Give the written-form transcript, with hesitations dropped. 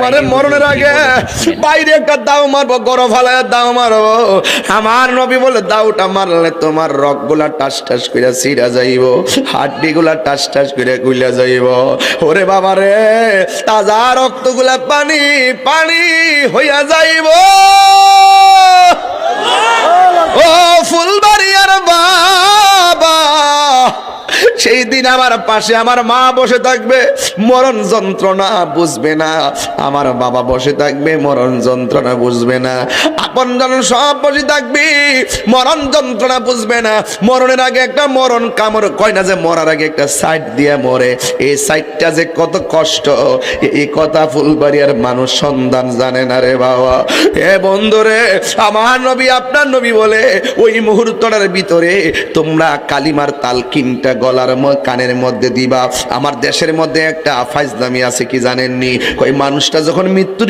তোমার মরণের আগে বাইরে একটা দাও মারবো, গরম ফালায় দাও মারবো। আমার নবী বলে দাওটা মারলে তোমার রগগুলা টাস টাস করে ছিঁড়া যাইব, হাড্ডিগুলা টাস টাস করে গুলা যাইব। ওরে বাবা রে, তাজা রক্তগুলা পানি পানি হইয়া যাইব। ও ফুলবাড়িয়ার বাবা, সেই দিন আমার পাশে আমার মা বসে থাকবে, মরণ যন্ত্রণা বুঝবে না। আমার বাবা বসে থাকবে, মরণ যন্ত্রণা বুঝবে না। আপনজন সব বসে থাকবি, মরণ যন্ত্রণা বুঝবে না। মরণের আগে একটা মরণ কামড় কয় না যে মরার আগে একটা সাইড দিয়ে মরে, এই সাইডটা যে কত কষ্ট, এই কথা ফুলবাড়িয়ার মানুষ সন্ধান জানে না রে বাবা। এ বন্ধুরে, আমার নবী আপনার নবী বলে ওই মুহূর্তটার ভিতরে তোমরা কালিমার তালকিনটা গলার কানের মধ্যে দিবা। আমার দেশের মধ্যে একটা ফাইজলামি আছে, কি জানেননি? ওই মানুষটা যখন মৃত্যুর